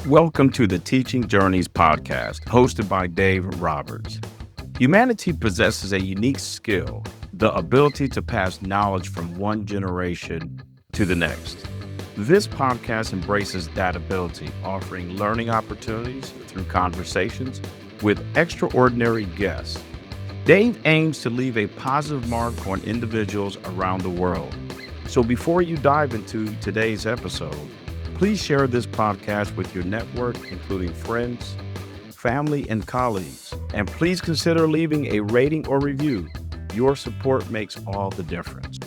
Welcome to the Teaching Journeys podcast, hosted by Dave Roberts. Humanity possesses a unique skill, the ability to pass knowledge from one generation to the next. This podcast embraces that ability, offering learning opportunities through conversations with extraordinary guests. Dave aims to leave a positive mark on individuals around the world. So before you dive into today's episode, please share this podcast with your network, including friends, family, and colleagues. And please consider leaving a rating or review. Your support makes all the difference.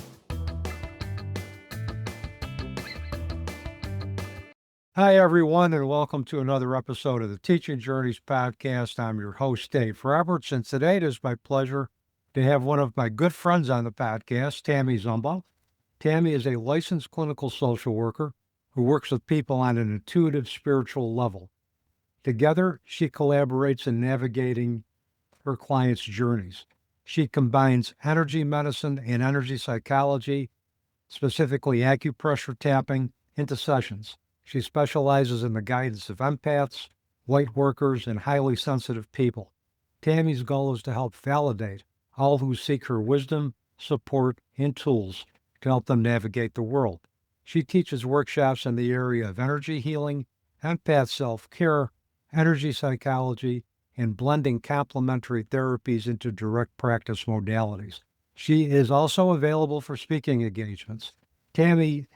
Hi, everyone, and welcome to another episode of the Teaching Journeys podcast. I'm your host, Dave Roberts, and today it is my pleasure to have one of my good friends on the podcast, Tammy Zumba. Tammy is a licensed clinical social worker who works with people on an intuitive spiritual level. Together, she collaborates in navigating her clients' journeys. She combines energy medicine and energy psychology, specifically acupressure tapping, into sessions. She specializes in the guidance of empaths, light workers, and highly sensitive people. Tammy's goal is to help validate all who seek her wisdom, support, and tools to help them navigate the world. She teaches workshops in the area of energy healing, empath self-care, energy psychology, and blending complementary therapies into direct practice modalities. She is also available for speaking engagements. Tammy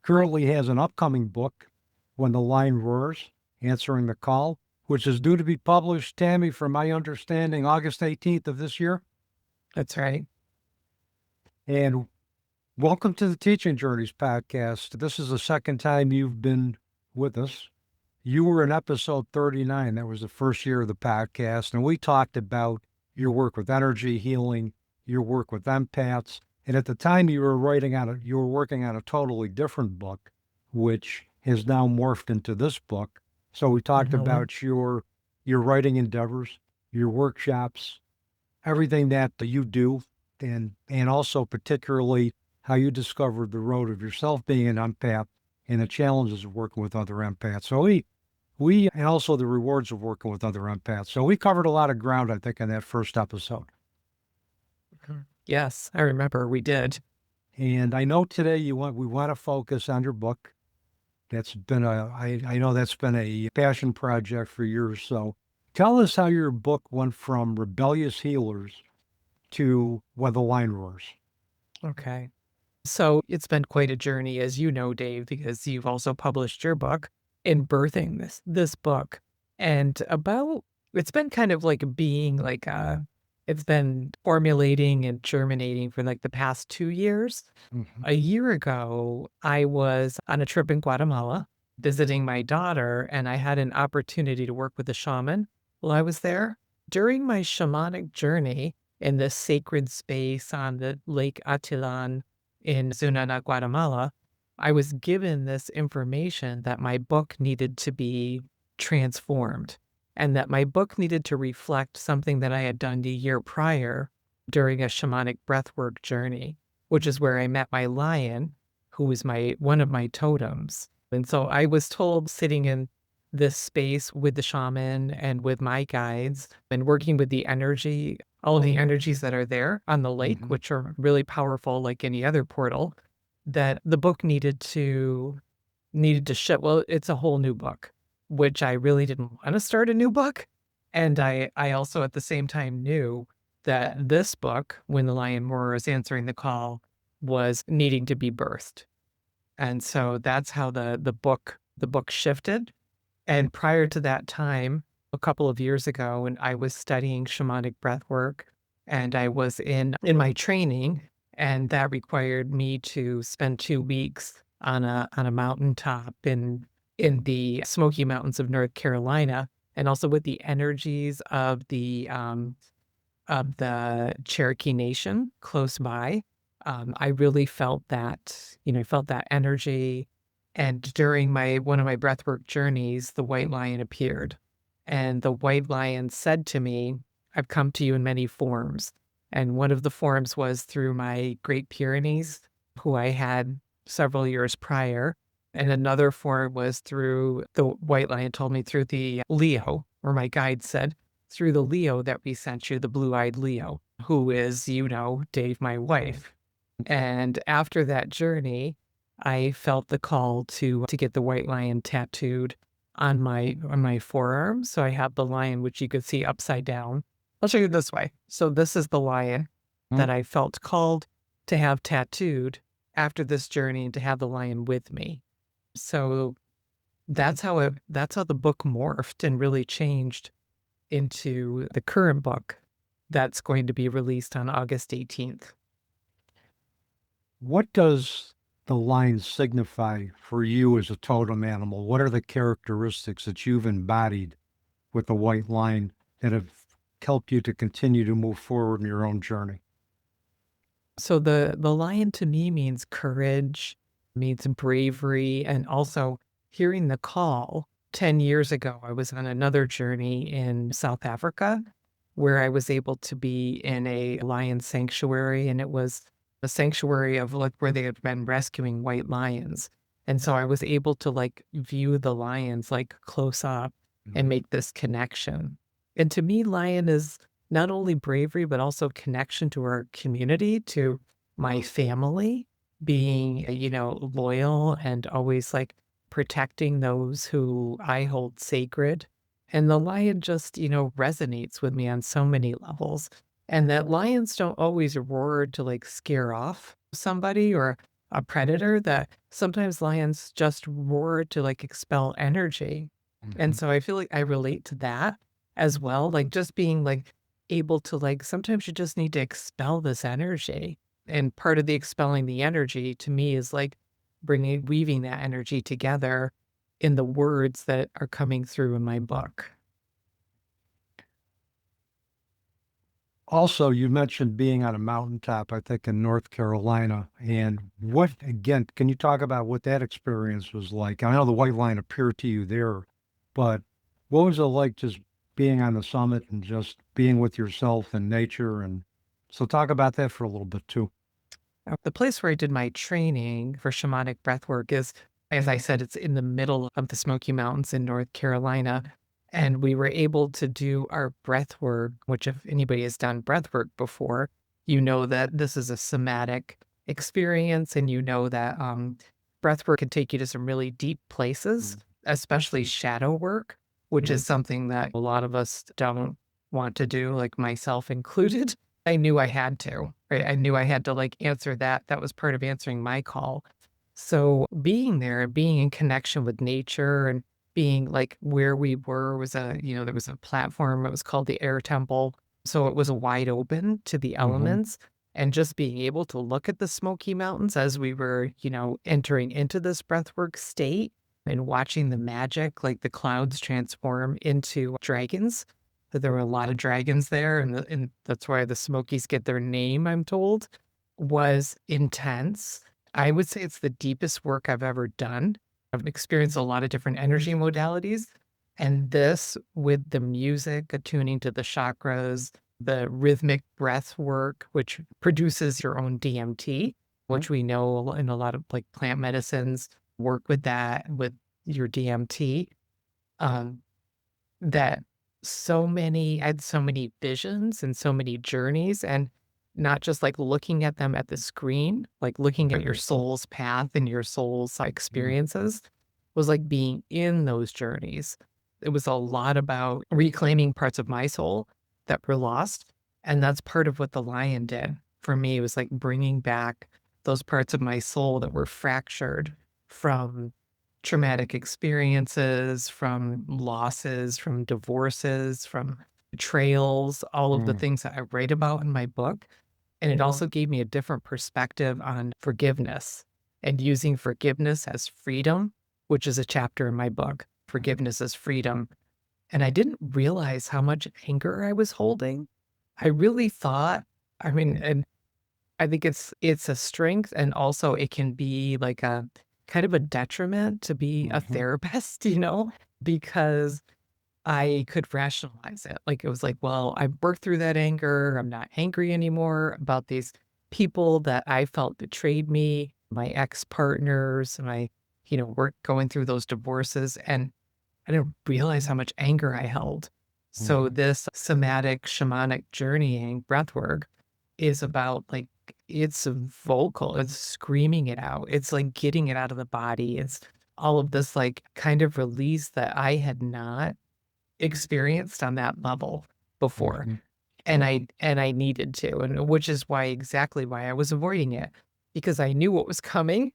currently has an upcoming book, When the Line Roars, Answering the Call, which is due to be published, Tammy, from my understanding, August 18th of this year. That's right. And welcome to the Teaching Journeys podcast. This is the second time you've been with us. You were in episode 39. That was the first year of the podcast. And we talked about your work with energy healing, your work with empaths. And at the time you were working on a totally different book, which has now morphed into this book. So we talked about your writing endeavors, your workshops, everything that you do, and also particularly how you discovered the road of yourself being an empath and the challenges of working with other empaths. So we and also the rewards of working with other empaths. So we covered a lot of ground, I think, in that first episode. Yes, I remember we did. And I know today we want to focus on your book. That's been I know that's been a passion project for years. So tell us how your book went from rebellious healers to When the Line Roars. Okay. So it's been quite a journey, as you know, Dave, because you've also published your book in birthing this book. And it's been kind of like being like it's been formulating and germinating for like the past 2 years. Mm-hmm. A year ago, I was on a trip in Guatemala visiting my daughter, and I had an opportunity to work with a shaman while I was there. During my shamanic journey in this sacred space on the Lake Atitlán in Zunana, Guatemala, I was given this information that my book needed to be transformed and that my book needed to reflect something that I had done the year prior during a shamanic breathwork journey, which is where I met my lion, who was one of my totems. And so I was told, sitting in this space with the shaman and with my guides and working with the energy, all of the energies that are there on the lake, which are really powerful like any other portal, that the book needed to shift. Well, it's a whole new book, which I really didn't want to start a new book. And I also at the same time knew that this book, When the Lion Roars, Answering the Call, was needing to be birthed. And so that's how the book shifted. And prior to that time, a couple of years ago, when I was studying shamanic breathwork, and I was in my training, and that required me to spend 2 weeks on a mountaintop in the Smoky Mountains of North Carolina, and also with the energies of the Cherokee Nation close by. I really felt that, energy. And during one of my breathwork journeys, the white lion appeared. And the white lion said to me, "I've come to you in many forms." And one of the forms was through my Great Pyrenees, who I had several years prior. And another form was through the white lion told me through the Leo, or my guide said, through the Leo that we sent you, the blue-eyed Leo, who is, Dave, my wife. And after that journey, I felt the call to get the white lion tattooed on my forearm. So I have the lion, which you could see upside down. I'll show you this way. So this is the lion that I felt called to have tattooed after this journey and to have the lion with me. So that's how the book morphed and really changed into the current book that's going to be released on August 18th. What does the lion signify for you as a totem animal? What are the characteristics that you've embodied with the white lion that have helped you to continue to move forward in your own journey? So the lion to me means courage, means bravery, and also hearing the call. 10 years ago, I was on another journey in South Africa where I was able to be in a lion sanctuary, and it was a sanctuary of like where they had been rescuing white lions. And so I was able to like view the lions like close up and make this connection. And to me, lion is not only bravery, but also connection to our community, to my family, being, loyal and always like protecting those who I hold sacred. And the lion just, resonates with me on so many levels. And that lions don't always roar to like scare off somebody or a predator, that sometimes lions just roar to like expel energy. And so I feel like I relate to that as well. Like just being like able to like, sometimes you just need to expel this energy. And part of the expelling the energy to me is like weaving that energy together in the words that are coming through in my book. Also, you mentioned being on a mountaintop, I think in North Carolina. And again, can you talk about what that experience was like? I know the white line appeared to you there, but what was it like just being on the summit and just being with yourself and nature? And so talk about that for a little bit too. The place where I did my training for shamanic breathwork is, as I said, it's in the middle of the Smoky Mountains in North Carolina. And we were able to do our breathwork, which if anybody has done breathwork before, you know that this is a somatic experience, and you know that breathwork can take you to some really deep places, especially shadow work, which is something that a lot of us don't want to do, like myself included. I knew I had to, right? I knew I had to like answer that. That was part of answering my call. So being there, being in connection with nature and being like where we were was there was a platform. It was called the Air Temple. So it was wide open to the elements, and just being able to look at the Smoky Mountains as we were, entering into this breathwork state and watching the magic, like the clouds transform into dragons. There were a lot of dragons there, and that's why the Smokies get their name, I'm told, was intense. I would say it's the deepest work I've ever done. I've experienced a lot of different energy modalities, and this with the music, attuning to the chakras, the rhythmic breath work, which produces your own DMT, which we know in a lot of like plant medicines work with that, with your DMT. That I had so many visions and so many journeys, and not just like looking at them at the screen, like looking at your soul's path and your soul's experiences, was like being in those journeys. It was a lot about reclaiming parts of my soul that were lost. And that's part of what the lion did for me. It was like bringing back those parts of my soul that were fractured from traumatic experiences, from losses, from divorces, from betrayals, all of the things that I write about in my book. And it also gave me a different perspective on forgiveness and using forgiveness as freedom, which is a chapter in my book, Forgiveness as Freedom. And I didn't realize how much anger I was holding. I really thought, and I think it's a strength, and also it can be like a kind of a detriment to be a therapist, because I could rationalize it. Like it was like, well, I've worked through that anger. I'm not angry anymore about these people that I felt betrayed me, my ex-partners, my, work going through those divorces, and I didn't realize how much anger I held. So this somatic shamanic journeying breathwork is about like, it's vocal, it's screaming it out. It's like getting it out of the body. It's all of this like kind of release that I had not experienced on that level before. And I needed to, and which is exactly why I was avoiding it, because I knew what was coming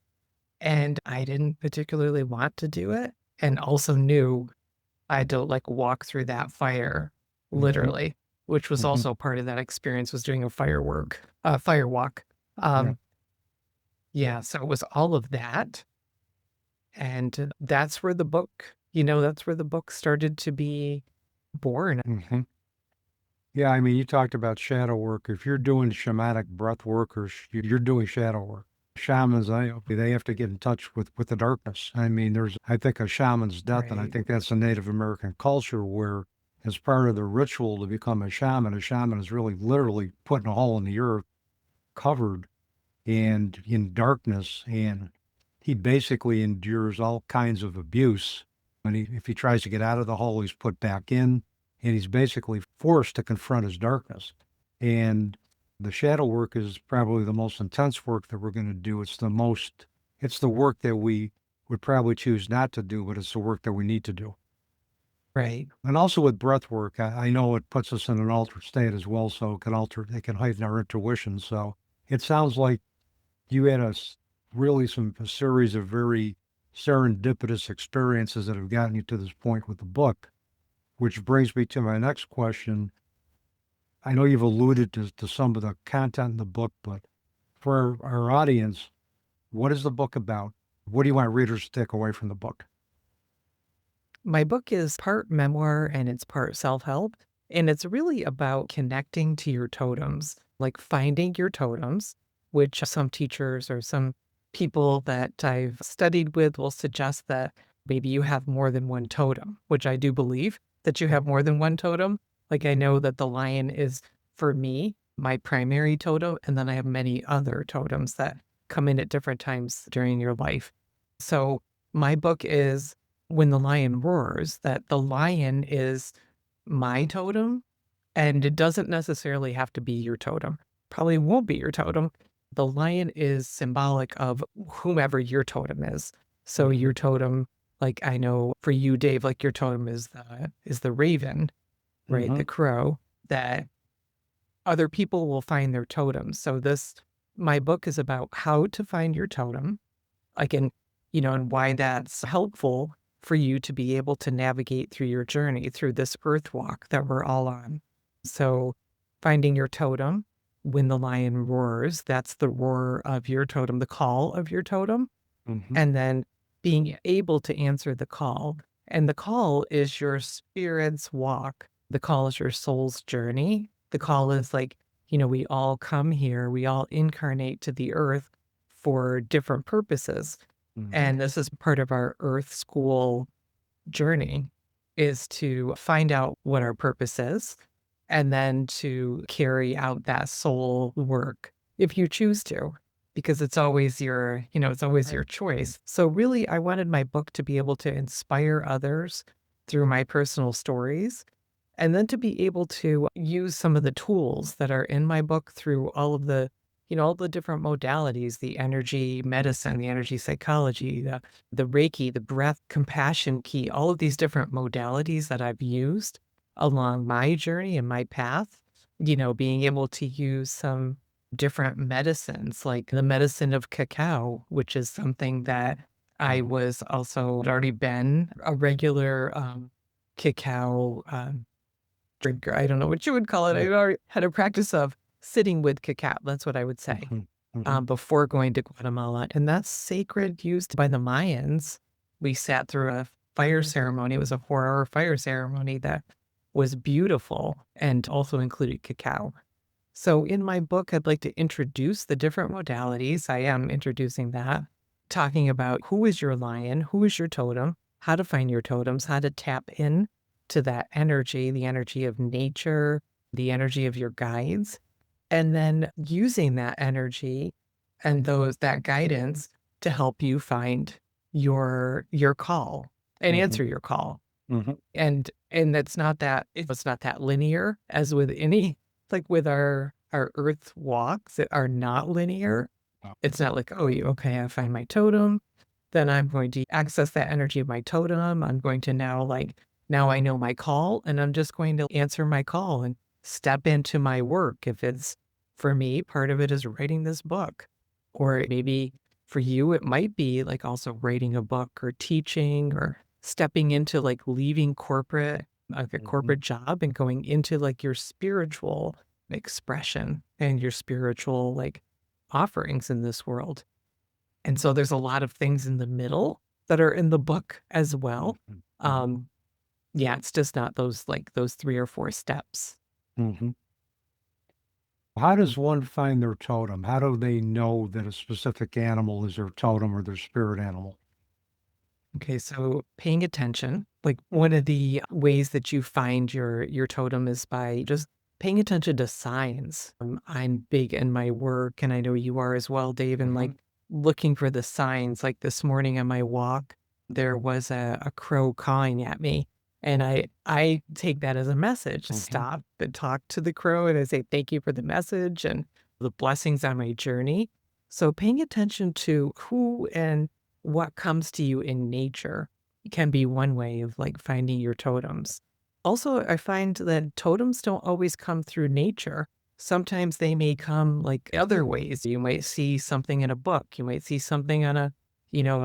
and I didn't particularly want to do it. And also knew I had to like walk through that fire, literally, which was also part of that experience, was doing a fire walk. So it was all of that. And that's where the book, started to be born. Yeah, I mean, you talked about shadow work. If you're doing shamanic breath work, or you're doing shadow work, shamans, they have to get in touch with the darkness. I mean, I think, a shaman's death, and I Right. think that's a Native American culture where, as part of the ritual to become a shaman is really literally putting a hole in the earth, covered and in darkness, and he basically endures all kinds of abuse. And if he tries to get out of the hole, he's put back in, and he's basically forced to confront his darkness. And the shadow work is probably the most intense work that we're going to do. It's the work that we would probably choose not to do, but it's the work that we need to do. Right. And also with breath work, I know it puts us in an altered state as well, so it can heighten our intuition. So it sounds like you had a series of very serendipitous experiences that have gotten you to this point with the book, which brings me to my next question. I know you've alluded to some of the content in the book, but for our audience, what is the book about? What do you want readers to take away from the book? My book is part memoir and it's part self-help. And it's really about connecting to your totems, like finding your totems, which some teachers or some people that I've studied with will suggest that maybe you have more than one totem, which I do believe that you have more than one totem. Like, I know that the lion is, for me, my primary totem, and then I have many other totems that come in at different times during your life. So my book is When the Lion Roars, that the lion is my totem, and it doesn't necessarily have to be your totem. Probably won't be your totem. The lion is symbolic of whomever your totem is. So your totem, like I know for you, Dave, like your totem is the raven, right? The crow. That other people will find their totems. So my book is about how to find your totem, like, and why that's helpful for you to be able to navigate through your journey through this earth walk that we're all on. So finding your totem, when the lion roars, that's the roar of your totem, the call of your totem. And then being able to answer the call. And the call is your spirit's walk. The call is your soul's journey. The call is like, we all come here, we all incarnate to the earth for different purposes. And this is part of our earth school journey, is to find out what our purpose is, and then to carry out that soul work if you choose to, because it's always your choice. So really, I wanted my book to be able to inspire others through my personal stories, and then to be able to use some of the tools that are in my book through all of the all the different modalities, the energy medicine, the energy psychology, the Reiki, the breath, compassion key, all of these different modalities that I've used along my journey and my path, being able to use some different medicines, like the medicine of cacao, which is something that I was also had already been a regular cacao drinker. I don't know what you would call it. I already had a practice of sitting with cacao. That's what I would say. Before going to Guatemala. And that's sacred, used by the Mayans. We sat through a fire ceremony. It was a 4-hour fire ceremony that was beautiful and also included cacao. So in my book, I'd like to introduce the different modalities. I am introducing that, talking about who is your lion, who is your totem, how to find your totems, how to tap in to that energy, the energy of nature, the energy of your guides, and then using that energy and that guidance to help you find your call and Mhm. answer your call. Mhm. And it's not that linear as with any, like with our earth walks that are not linear. Oh. It's not like, oh, okay, I find my totem, then I'm going to access that energy of my totem. I'm going to now I know my call, and I'm just going to answer my call and step into my work. If it's for me, part of it is writing this book. Or maybe for you, it might be like also writing a book or teaching or stepping into like leaving corporate, like a Mhm. corporate job and going into like your spiritual expression and your spiritual like offerings in this world. And so there's a lot of things in the middle that are in the book as well. Mhm. Yeah, it's just not those 3 or 4 steps. Mhm. How does one find their totem? How do they know that a specific animal is their totem or their spirit animal? Okay, so paying attention, like one of the ways that you find your totem is by just paying attention to signs. I'm big in my work, and I know you are as well, Dave, and like Mhm. looking for the signs. Like this morning on my walk, there was a crow cawing at me, and I take that as a message. Mhm. Stop and talk to the crow, and I say thank you for the message and the blessings on my journey. So paying attention to who and what comes to you in nature can be one way of like finding your totems. Also, I find that totems don't always come through nature. Sometimes they may come like other ways. You might see something in a book. You might see something on a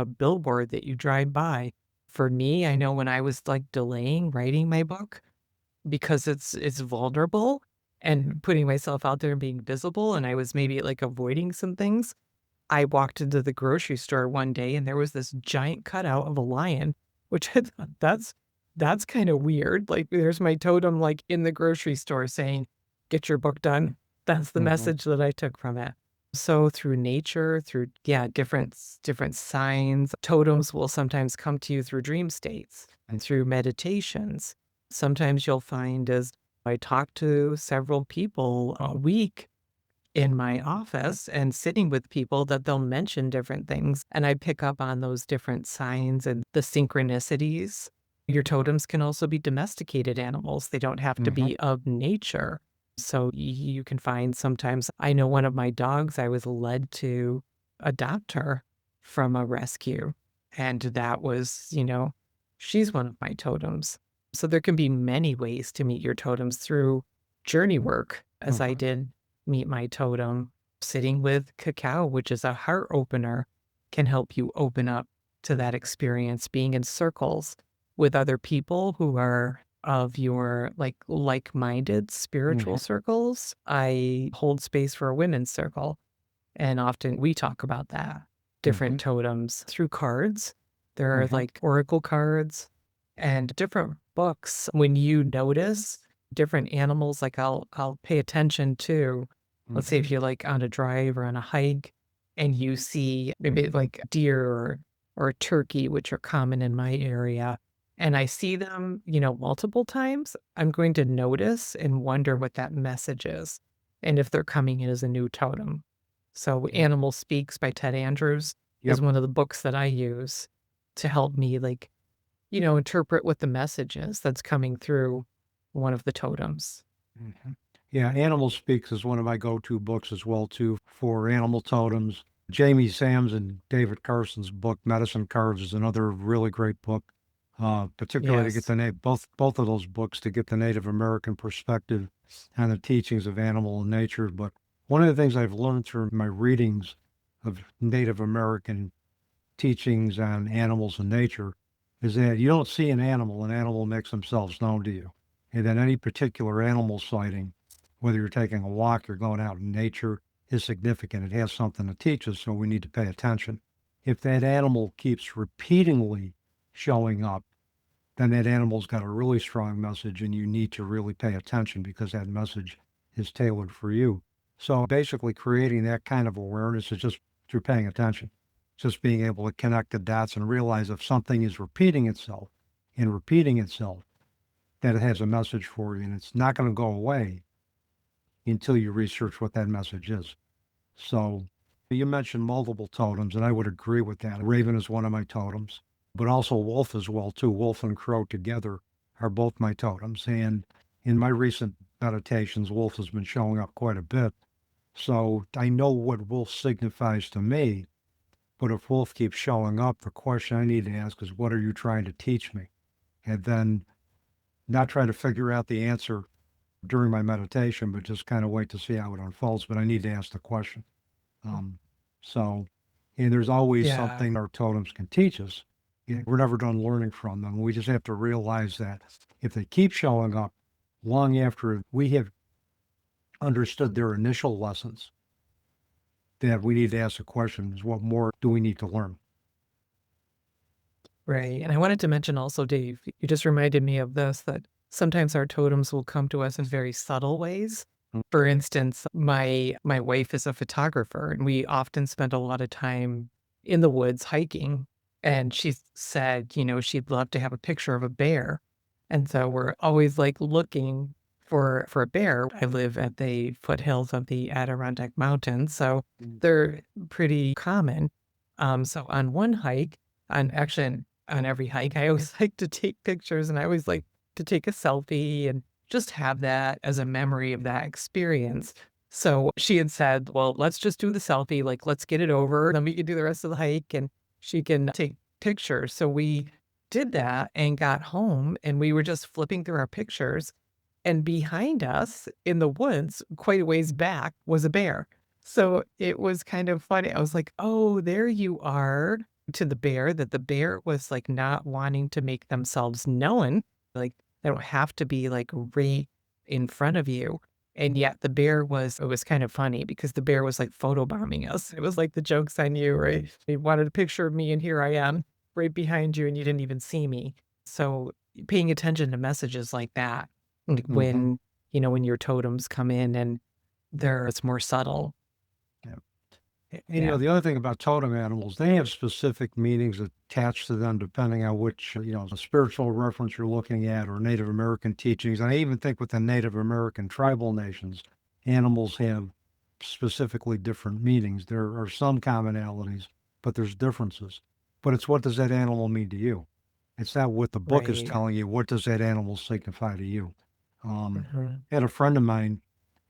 billboard that you drive by. For me, I know when I was like delaying writing my book because it's vulnerable and putting myself out there and being visible, and I was maybe like avoiding some things. I walked into the grocery store one day and there was this giant cutout of a lion, which I thought that's kind of weird. Like there's my totem like in the grocery store saying, "Get your book done." That's the Mhm. message that I took from it. So through nature, through different signs, totems will sometimes come to you through dream states and through meditations. Sometimes you'll find as I talk to several people a week in my office and sitting with people that they'll mention different things, and I pick up on those different signs and the synchronicities. Your totems can also be domesticated animals. They don't have to Mhm. be of nature. So you can find sometimes I know one of my dogs, I was led to adopt her from a rescue. And that was, she's one of my totems. So there can be many ways to meet your totems through journey work, as I Mhm. did meet my totem. Sitting with cacao, which is a heart opener, can help you open up to that experience. Being in circles with other people who are of your like-minded spiritual Mhm. circles. I hold space for a women's circle, and often we talk about that. Different Mhm. totems through cards. There are Mhm. like oracle cards and different books. When you notice different animals, like I'll pay attention to, let's say Mhm. if you're like on a drive or on a hike and you see maybe like deer or a turkey, which are common in my area, and I see them, multiple times, I'm going to notice and wonder what that message is and if they're coming in as a new totem. So Mhm. Animal Speaks by Ted Andrews is Yep. one of the books that I use to help me like, interpret what the message is that's coming through one of the totems. Mhm. Yeah, Animal Speaks is one of my go-to books as well too for animal totems. Jamie Sams and David Carson's book Medicine Cards is another really great book, particularly to get Yes. the both of those books to get the Native American perspective on the teachings of animal and nature. But one of the things I've learned through my readings of Native American teachings on animals and nature is that you don't see an animal makes themselves known to you. And then any particular animal sighting, whether you're taking a walk or going out in nature, is significant. It has something to teach us, so we need to pay attention. If that animal keeps repeatedly showing up, then that animal's got a really strong message and you need to really pay attention because that message is tailored for you. So basically creating that kind of awareness is just through paying attention, just being able to connect the dots and realize if something is repeating itself, that it has a message for you and it's not going to go away until you research what that message is. So You mentioned multiple totems, and I would agree with that. Raven is one of my totems, but also wolf as well, too. Wolf and crow together are both my totems. And in my recent meditations, wolf has been showing up quite a bit. So I know what wolf signifies to me, but if wolf keeps showing up, the question I need to ask is, what are you trying to teach me? And then not try to figure out the answer during my meditation, but just kind of wait to see how it unfolds. But I need to ask the question. Um, so, and there's always Yeah. something our totems can teach us. We're never done learning from them. We just have to realize that if they keep showing up long after we have understood their initial lessons, that we need to ask the question is, what more do we need to learn? Right. And I wanted to mention also, Dave, you just reminded me of this, that sometimes our totems will come to us in very subtle ways. Mm. For instance, my wife is a photographer, and we often spend a lot of time in the woods hiking. And she said, she'd love to have a picture of a bear. And so we're always like looking for a bear. I live at the foothills of the Adirondack Mountains, so they're pretty common. So on one hike, on every hike, I always like to take pictures, and I always like to take a selfie and just have that as a memory of that experience. So she had said, well, let's just do the selfie. Like, let's get it over. Then we can do the rest of the hike and she can take pictures. So we did that and got home, and we were just flipping through our pictures. And behind us in the woods, quite a ways back, was a bear. So it was kind of funny. I was like, oh, there you are, to the bear, that the bear was like not wanting to make themselves known. Like, they don't have to be like right in front of you. And yet it was kind of funny because the bear was like photobombing us. It was like the joke's on you, right? They wanted a picture of me, and here I am right behind you, and you didn't even see me. So paying attention to messages like that, like Mhm. when your totems come in and it's more subtle. Yeah. And, Yeah. the other thing about totem animals, they have specific meanings attached to them depending on which, the spiritual reference you're looking at or Native American teachings. And I even think within Native American tribal nations, animals have specifically different meanings. There are some commonalities, but there's differences. But it's, what does that animal mean to you? It's not what the book is Right. telling you. What does that animal signify to you? Mhm. I had a friend of mine,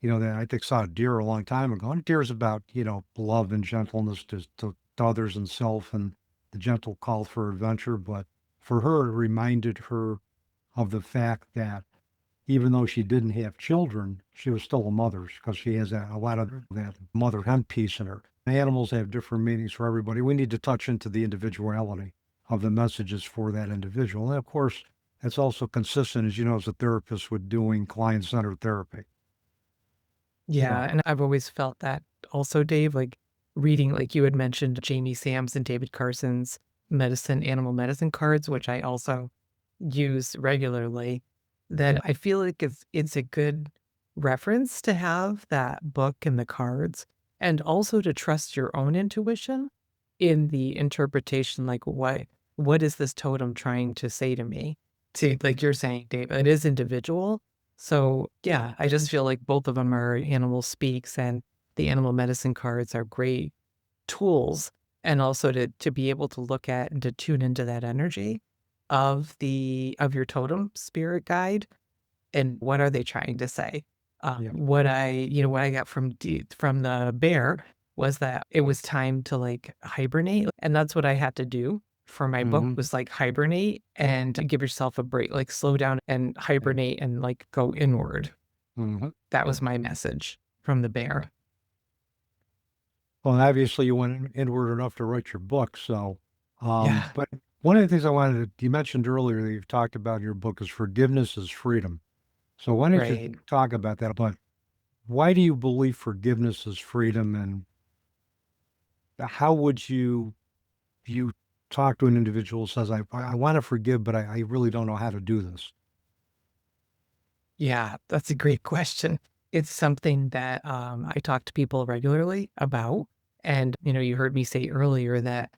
that I think saw a deer a long time ago. And deer is about, love and gentleness to others and self, and the gentle call for adventure. But for her, it reminded her of the fact that even though she didn't have children, she was still a mother because she has a lot of that mother hen piece in her. Animals have different meanings for everybody. We need to touch into the individuality of the messages for that individual. And of course, that's also consistent, as you know, as a therapist, with doing client-centered therapy. Yeah, So, and I've always felt that also, Dave, like reading, like you had mentioned, Jamie Sams and David Carson's animal medicine cards, which I also use regularly, that I feel like it's a good reference to have that book and the cards, and also to trust your own intuition in the interpretation, like what is this totem trying to say to me? See, like you're saying, Dave, it is individual. So yeah, I just feel like both of them are animal speaks, and the animal medicine cards are great tools, and also to be able to look at and to tune into that energy of your totem spirit guide, and what are they trying to say. yeah. What I got from the bear was that it was time to like hibernate, and that's what I had to do for my book, Hmm. was like hibernate and give yourself a break, like slow down and hibernate and like go inward. Hmm. That was my message from the bear. Well, obviously you went inward enough to write your book. So, Yeah, but one of the things you mentioned earlier that you've talked about in your book is forgiveness is freedom. So why don't you right. talk about that? But why do you believe forgiveness is freedom, and how would you talk to an individual who says, I want to forgive, but I really don't know how to do this? Yeah, that's a great question. It's something that I talk to people regularly about. And, you heard me say earlier that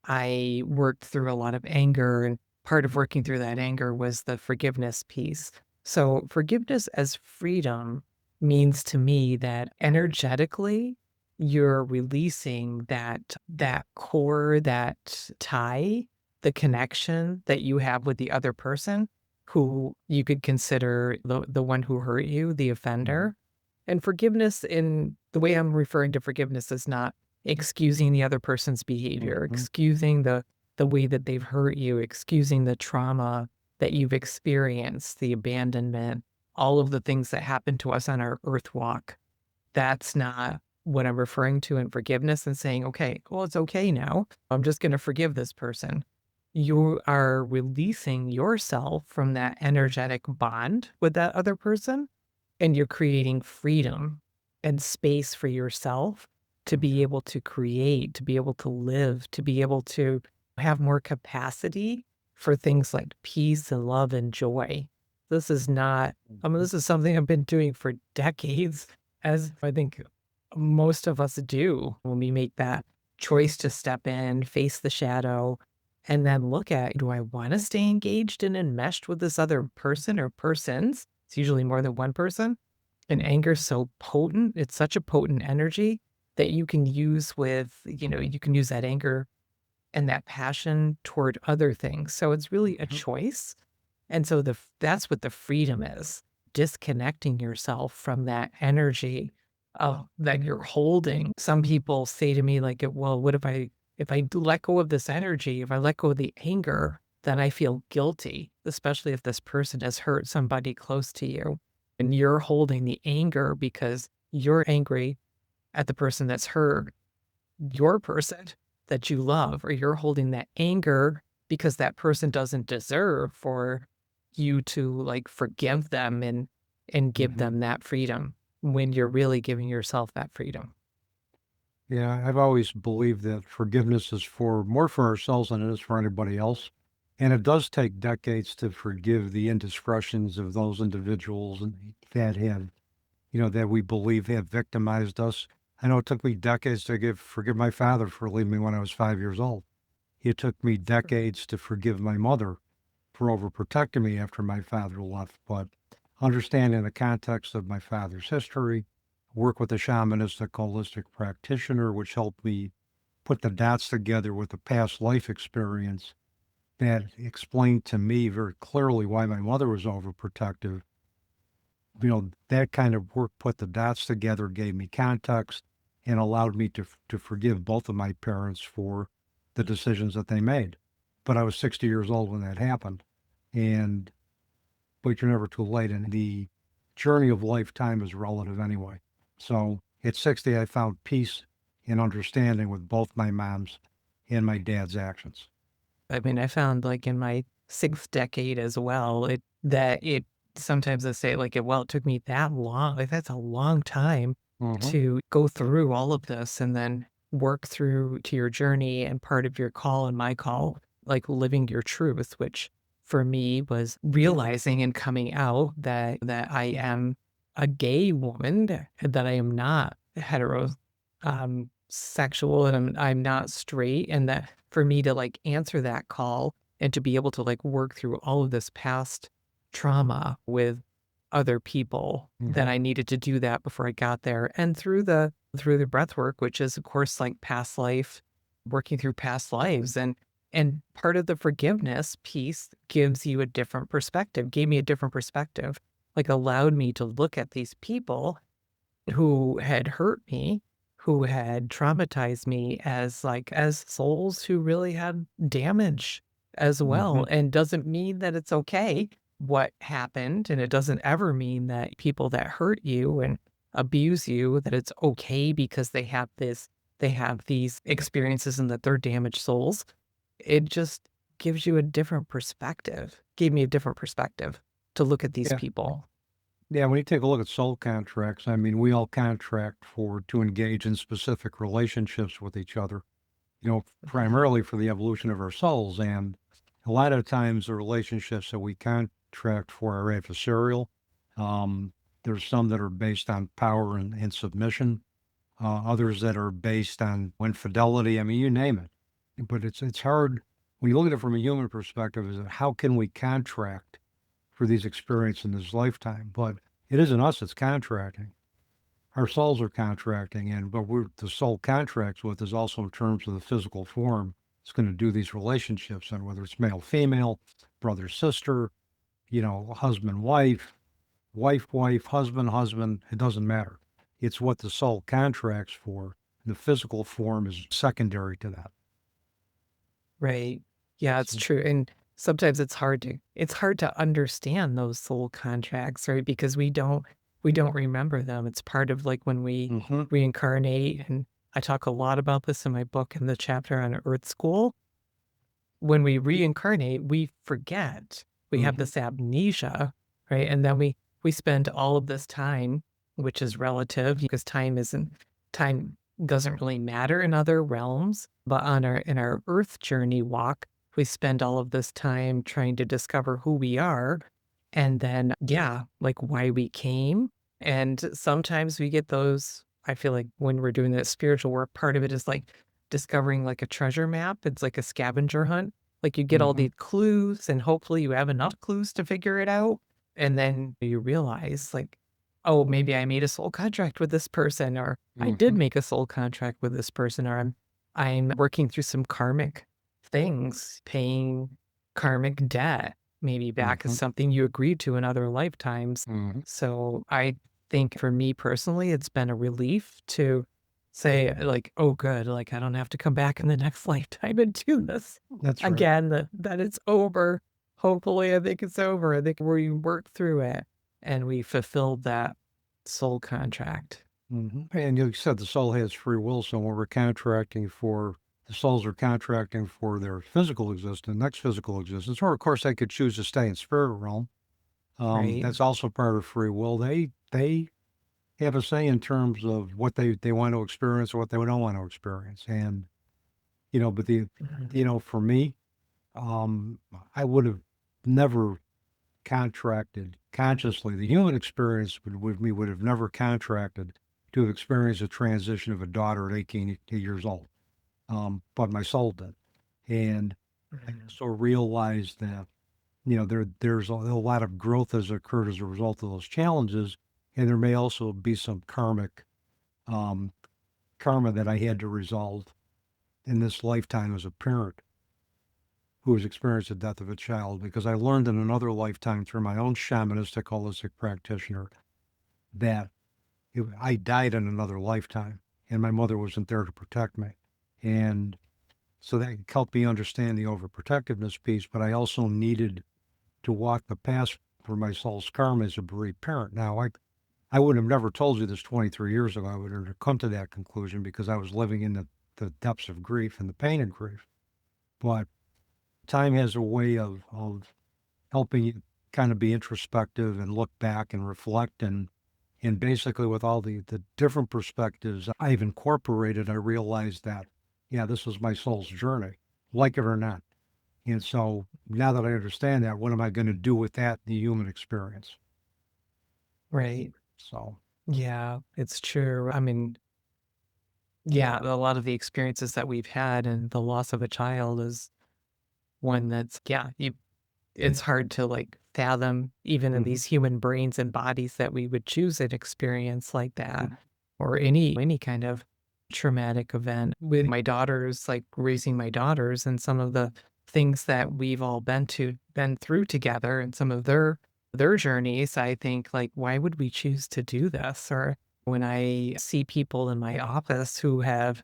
I worked through a lot of anger, and part of working through that anger was the forgiveness piece. So, forgiveness as freedom means to me that energetically, you're releasing that core, that tie, the connection that you have with the other person who you could consider the one who hurt you, the offender. And forgiveness, in the way I'm referring to forgiveness, is not excusing the other person's behavior, excusing the way that they've hurt you, excusing the trauma that you've experienced, the abandonment, all of the things that happen to us on our earth walk. That's not what I'm referring to in forgiveness and saying, okay, well, it's okay now. I'm just going to forgive this person. You are releasing yourself from that energetic bond with that other person, and you're creating freedom and space for yourself to be able to create, to be able to live, to be able to have more capacity for things like peace and love and joy. This is not, this is something I've been doing for decades, as I think most of us do when we make that choice to step in, face the shadow, and then look at, do I want to stay engaged and enmeshed with this other person or persons? It's usually more than one person. And anger is so potent. It's such a potent energy that you can use with, you can use that anger and that passion toward other things. So it's really a choice. And so that's what the freedom is, disconnecting yourself from that energy that you're holding. Some people say to me, like, well, what if I let go of this energy, if I let go of the anger, then I feel guilty, especially if this person has hurt somebody close to you and you're holding the anger because you're angry at the person that's hurt your person that you love, or you're holding that anger because that person doesn't deserve for you to like forgive them and give them that freedom when you're really giving yourself that freedom. Yeah, I've always believed that forgiveness is more for ourselves than it is for anybody else. And it does take decades to forgive the indiscretions of those individuals that have, that we believe have victimized us. I know it took me decades to forgive my father for leaving me when I was 5 years old. It took me decades to forgive my mother for overprotecting me after my father left. But understanding the context of my father's history, work with a shamanistic holistic practitioner, which helped me put the dots together with a past life experience that explained to me very clearly why my mother was overprotective. That kind of work put the dots together, gave me context, and allowed me to forgive both of my parents for the decisions that they made. But I was 60 years old when that happened. But you're never too late. And the journey of lifetime is relative anyway. So at 60, I found peace and understanding with both my mom's and my dad's actions. I mean, I found like in my 6th decade as well, it sometimes I say like, well, it took me that long. Like that's a long time to go through all of this and then work through to your journey, and part of your call and my call, like living your truth, which for me was realizing and coming out that I am a gay woman, that I am not heterosexual, and I'm not straight, and that for me to like answer that call and to be able to like work through all of this past trauma with other people, that I needed to do that before I got there. And through the breath work, which is of course like past life, working through past lives, and part of the forgiveness piece gives you a different perspective, gave me a different perspective, like allowed me to look at these people who had hurt me, who had traumatized me as souls who really had damage as well. And doesn't mean that it's okay what happened. And it doesn't ever mean that people that hurt you and abuse you, that it's okay because they have these experiences and that they're damaged souls. It just gives you a different perspective, gave me a different perspective to look at these people. Yeah, when you take a look at soul contracts, I mean, we all contract to engage in specific relationships with each other, primarily for the evolution of our souls. And a lot of times the relationships that we contract for are adversarial. There's some that are based on power and submission, others that are based on infidelity. I mean, you name it. But it's hard when you look at it from a human perspective, is that how can we contract for these experiences in this lifetime? But it isn't us that's contracting. our souls are contracting, and but the soul contracts with is also in terms of the physical form. It's going to do these relationships, and whether it's male, female, brother, sister, husband, wife, wife, husband, husband, it doesn't matter. It's what the soul contracts for. The physical form is secondary to that. Right. Yeah, it's true. And sometimes it's hard to understand those soul contracts, right? Because we don't remember them. It's part of like when we reincarnate. And I talk a lot about this in my book in the chapter on Earth School. When we reincarnate, we forget. We have this amnesia, right? And then we spend all of this time, which is relative because time doesn't really matter in other realms, but in our Earth journey walk, we spend all of this time trying to discover who we are, and then like why we came. And sometimes we get those. I feel like when we're doing that spiritual work, part of it is like discovering like a treasure map. It's like a scavenger hunt. Like you get all these clues, and hopefully you have enough clues to figure it out, and then you realize like, oh, maybe I made a soul contract with this person, or I did make a soul contract with this person, or I'm working through some karmic things, paying karmic debt, maybe back as something you agreed to in other lifetimes. So I think for me personally, it's been a relief to say like, oh, good, like I don't have to come back in the next lifetime and do this again, that it's over. Hopefully, I think it's over. I think we worked through it and we fulfilled that soul contract. And you said the soul has free will, so when the souls are contracting for their physical existence, next physical existence, or of course they could choose to stay in spirit realm. Right. That's also part of free will. They have a say in terms of what they want to experience or what they don't want to experience. And, but for me, I would have never contracted consciously. The human experience with me would have never contracted to have experienced a transition of a daughter at 18 years old. But my soul did. And I also realized that, there's a lot of growth has occurred as a result of those challenges. And there may also be some karma that I had to resolve in this lifetime as a parent who has experienced the death of a child, because I learned in another lifetime through my own shamanistic holistic practitioner that I died in another lifetime and my mother wasn't there to protect me. And so that helped me understand the overprotectiveness piece, but I also needed to walk the path for my soul's karma as a bereaved parent. Now, I would have never told you this 23 years ago. I would have come to that conclusion because I was living in the depths of grief and the pain of grief. But time has a way of helping you kind of be introspective and look back and reflect. And basically with all the different perspectives I've incorporated, I realized that, this was my soul's journey, like it or not. And so now that I understand that, what am I going to do with that, the human experience? Right. So, yeah, it's true. I mean, a lot of the experiences that we've had and the loss of a child is one that's, it's hard to like fathom even in these human brains and bodies that we would choose an experience like that or any kind of traumatic event. With my daughters, like raising my daughters and some of the things that we've all been through together and some of their journeys, I think like, why would we choose to do this? Or when I see people in my office who have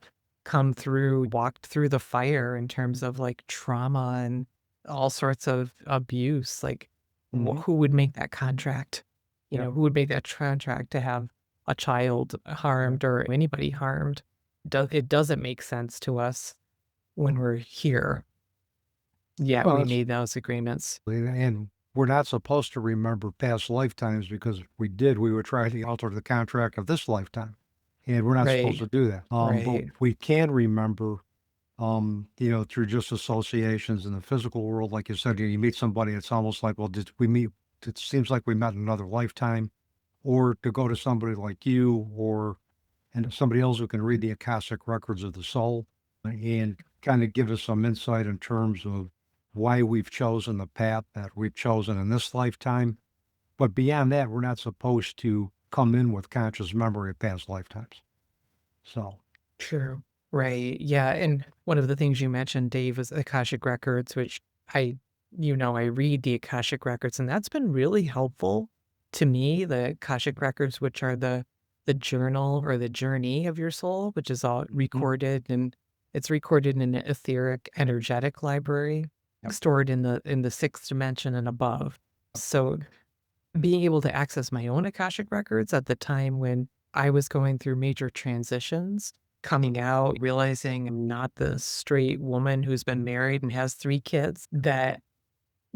walked through the fire in terms of like trauma and all sorts of abuse, like who would make that contract? Who would make that contract to have a child harmed or anybody harmed? It doesn't make sense to us when we're here. Yeah, we made those agreements. And we're not supposed to remember past lifetimes, because if we did, we would try to alter the contract of this lifetime. And we're not supposed to do that. But we can remember, through just associations in the physical world. Like you said, you meet somebody, it's almost like, well, did we meet? It seems like we met in another lifetime. Or to go to somebody like you and somebody else who can read the Akashic Records of the soul and kind of give us some insight in terms of why we've chosen the path that we've chosen in this lifetime. But beyond that, we're not supposed to come in with conscious memory of past lifetimes. So, True. Right. Yeah. And one of the things you mentioned, Dave, was Akashic Records, which I read the Akashic Records, and that's been really helpful to me. The Akashic Records, which are the journal or the journey of your soul, which is all recorded, and it's recorded in an etheric, energetic library, stored in the sixth dimension and above. So being able to access my own Akashic Records at the time when I was going through major transitions, coming out, realizing I'm not the straight woman who's been married and has 3 kids, that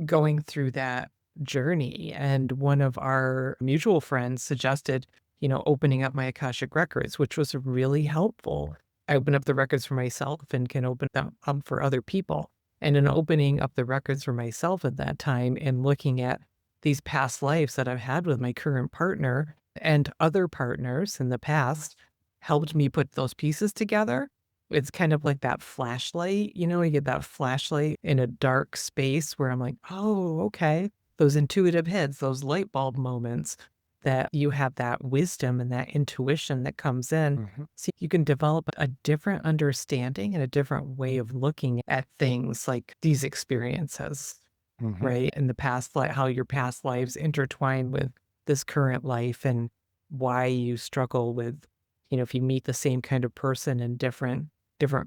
going through that journey. And one of our mutual friends suggested, opening up my Akashic Records, which was really helpful. I open up the records for myself and can open them up for other people. And in opening up the records for myself at that time and looking at these past lives that I've had with my current partner and other partners in the past, helped me put those pieces together. It's kind of like that flashlight, you get that flashlight in a dark space where I'm like, oh, okay. Those intuitive hits, those light bulb moments, that you have that wisdom and that intuition that comes in. So you can develop a different understanding and a different way of looking at things like these experiences, right? In the past, like how your past lives intertwine with this current life, and why you struggle with, if you meet the same kind of person in different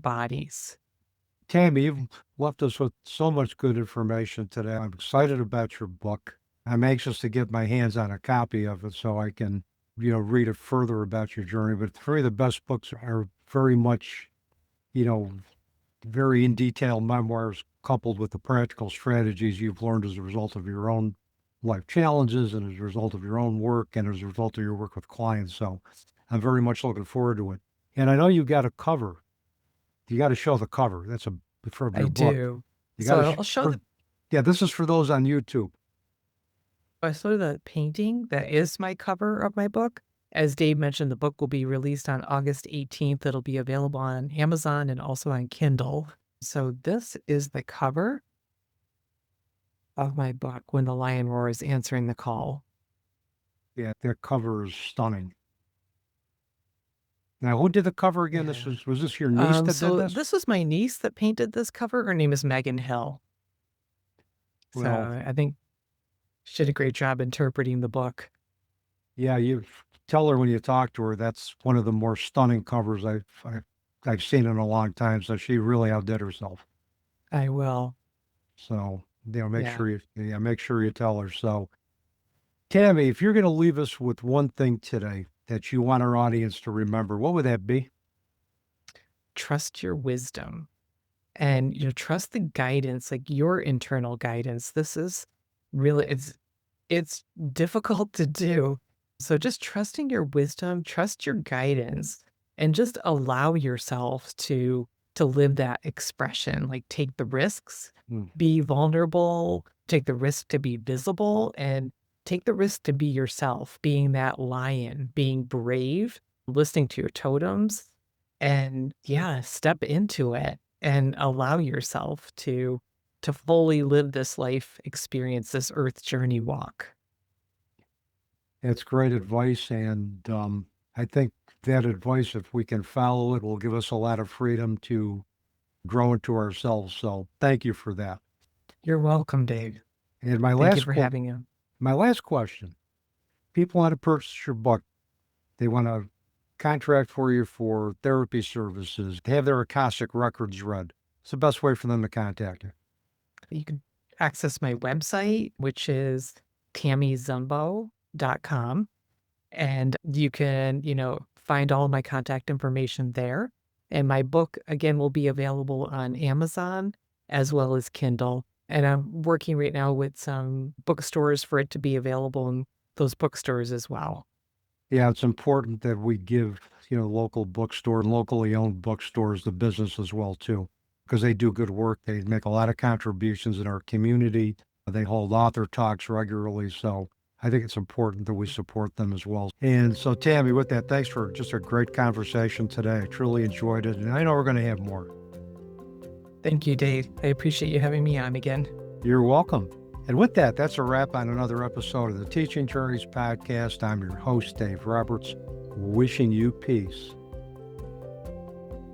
bodies. Tammy, you've left us with so much good information today. I'm excited about your book. I'm anxious to get my hands on a copy of it so I can, read it further about your journey. But for me, the best books are very much, very in detail memoirs coupled with the practical strategies you've learned as a result of your own life challenges and as a result of your own work and as a result of your work with clients. So I'm very much looking forward to it. And I know you got a cover. You got to show the cover. That's for your I book. do. You So got I'll show Yeah, this is for those on YouTube. I saw the painting that is my cover of my book. As Dave mentioned, the book will be released on August 18th. It'll be available on Amazon and also on Kindle. So this is the cover of my book, When the Lion Roars, Answering the Call. Yeah, that cover is stunning. Now, who did the cover again? Yeah. Was this your niece that So did this? this was my niece that painted this cover. Her name is Megan Hill. So Well, I think she did a great job interpreting the book. yeah, you tell her when you talk to her, that's one of the more stunning covers I've seen in a long time. So she really outdid herself. I will. So, make Yeah. sure you tell her. So, Tammy, if you're going to leave us with one thing today that you want our audience to remember, what would that be? Trust your wisdom and trust the guidance, like your internal guidance. This is really, it's difficult to do. So just trusting your wisdom, trust your guidance, and just allow yourself to live that expression. Like, take the risks, be vulnerable, take the risk to be visible, and take the risk to be yourself, being that lion, being brave, listening to your totems, and step into it and allow yourself to fully live this life experience, this earth journey walk. It's great advice. And I think that advice, if we can follow it, will give us a lot of freedom to grow into ourselves. So thank you for that. You're welcome, Dave. And Thank you for having me. my last question, people want to purchase your book. They want to contract for you for therapy services, have their Akashic records read. It's the best way for them to contact you. You can access my website, which is tammyzumbo.com. And you can, find all of my contact information there. And my book, again, will be available on Amazon as well as Kindle. And I'm working right now with some bookstores for it to be available in those bookstores as well. Yeah, it's important that we give, local bookstores, locally owned bookstores, the business as well, too, because they do good work. They make a lot of contributions in our community. They hold author talks regularly. So I think it's important that we support them as well. And so, Tammy, with that, thanks for just a great conversation today. I truly enjoyed it. And I know we're going to have more. Thank you, Dave. I appreciate you having me on again. You're welcome. And with that, that's a wrap on another episode of the Teaching Journeys podcast. I'm your host, Dave Roberts, wishing you peace.